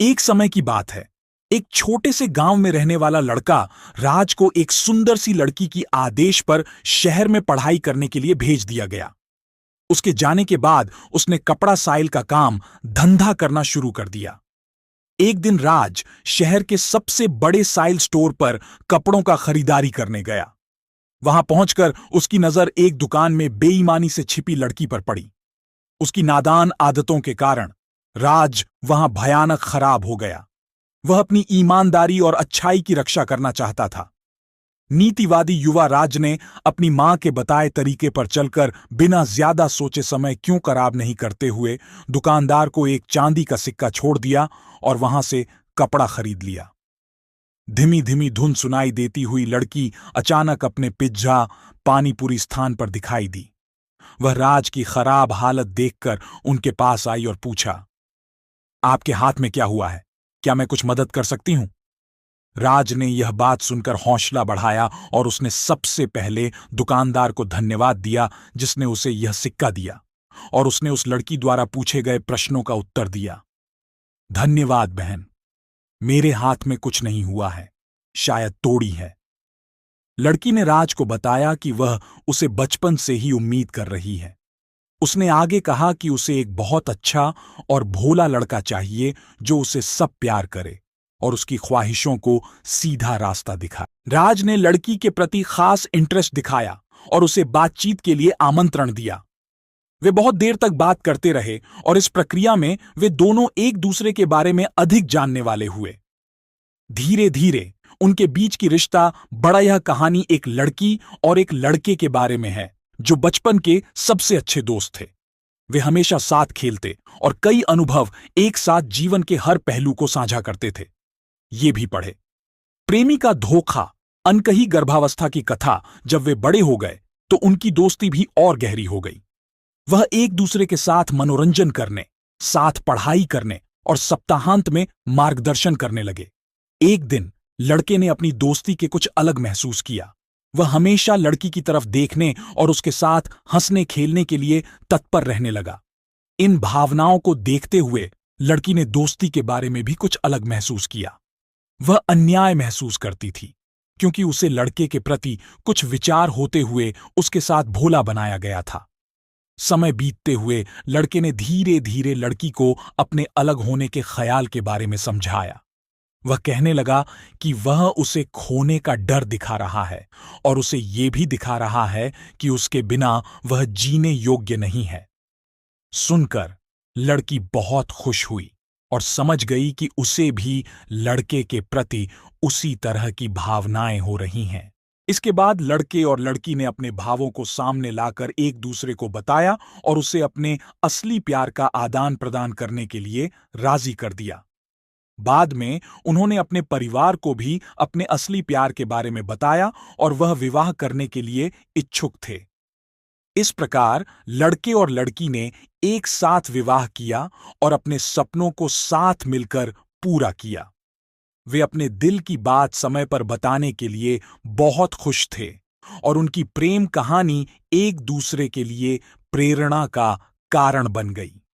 एक समय की बात है। एक छोटे से गांव में रहने वाला लड़का राज को एक सुंदर सी लड़की की आदेश पर शहर में पढ़ाई करने के लिए भेज दिया गया। उसके जाने के बाद उसने कपड़ा साइल का काम धंधा करना शुरू कर दिया। एक दिन राज शहर के सबसे बड़े साइल स्टोर पर कपड़ों का खरीदारी करने गया। वहां पहुंचकर उसकी नजर एक दुकान में बेईमानी से छिपी लड़की पर पड़ी। उसकी नादान आदतों के कारण राज वहां भयानक खराब हो गया। वह अपनी ईमानदारी और अच्छाई की रक्षा करना चाहता था। नीतिवादी युवा राज ने अपनी मां के बताए तरीके पर चलकर बिना ज्यादा सोचे समय क्यों खराब नहीं करते हुए दुकानदार को एक चांदी का सिक्का छोड़ दिया और वहां से कपड़ा खरीद लिया। धीमी धीमी धुन सुनाई देती हुई लड़की अचानक अपने पिज्जा पानीपुरी स्थान पर दिखाई दी। वह राज की खराब हालत देखकर उनके पास आई और पूछा, आपके हाथ में क्या हुआ है? क्या मैं कुछ मदद कर सकती हूं? राज ने यह बात सुनकर हौसला बढ़ाया और उसने सबसे पहले दुकानदार को धन्यवाद दिया जिसने उसे यह सिक्का दिया, और उसने उस लड़की द्वारा पूछे गए प्रश्नों का उत्तर दिया। धन्यवाद बहन, मेरे हाथ में कुछ नहीं हुआ है, शायद तोड़ी है। लड़की ने राज को बताया कि वह उसे बचपन से ही उम्मीद कर रही है। उसने आगे कहा कि उसे एक बहुत अच्छा और भोला लड़का चाहिए जो उसे सब प्यार करे और उसकी ख्वाहिशों को सीधा रास्ता दिखाए। राज ने लड़की के प्रति खास इंटरेस्ट दिखाया और उसे बातचीत के लिए आमंत्रण दिया। वे बहुत देर तक बात करते रहे और इस प्रक्रिया में वे दोनों एक दूसरे के बारे में अधिक जानने वाले हुए। धीरे धीरे उनके बीच की रिश्ता बड़ा। यह कहानी एक लड़की और एक लड़के के बारे में है जो बचपन के सबसे अच्छे दोस्त थे। वे हमेशा साथ खेलते और कई अनुभव एक साथ जीवन के हर पहलू को साझा करते थे। ये भी पढ़े, प्रेमी का धोखा, अनकही गर्भावस्था की कथा। जब वे बड़े हो गए तो उनकी दोस्ती भी और गहरी हो गई। वह एक दूसरे के साथ मनोरंजन करने, साथ पढ़ाई करने और सप्ताहांत में मार्गदर्शन करने लगे। एक दिन लड़के ने अपनी दोस्ती के कुछ अलग महसूस किया। वह हमेशा लड़की की तरफ देखने और उसके साथ हंसने खेलने के लिए तत्पर रहने लगा। इन भावनाओं को देखते हुए लड़की ने दोस्ती के बारे में भी कुछ अलग महसूस किया। वह अन्याय महसूस करती थी क्योंकि उसे लड़के के प्रति कुछ विचार होते हुए उसके साथ भोला बनाया गया था। समय बीतते हुए लड़के ने धीरे धीरे लड़की को अपने अलग होने के ख्याल के बारे में समझाया। वह कहने लगा कि वह उसे खोने का डर दिखा रहा है और उसे ये भी दिखा रहा है कि उसके बिना वह जीने योग्य नहीं है। सुनकर लड़की बहुत खुश हुई और समझ गई कि उसे भी लड़के के प्रति उसी तरह की भावनाएं हो रही हैं। इसके बाद लड़के और लड़की ने अपने भावों को सामने लाकर एक दूसरे को बताया और उसे अपने असली प्यार का आदान प्रदान करने के लिए राजी कर दिया। बाद में उन्होंने अपने परिवार को भी अपने असली प्यार के बारे में बताया और वह विवाह करने के लिए इच्छुक थे। इस प्रकार लड़के और लड़की ने एक साथ विवाह किया और अपने सपनों को साथ मिलकर पूरा किया। वे अपने दिल की बात समय पर बताने के लिए बहुत खुश थे और उनकी प्रेम कहानी एक दूसरे के लिए प्रेरणा का कारण बन गई।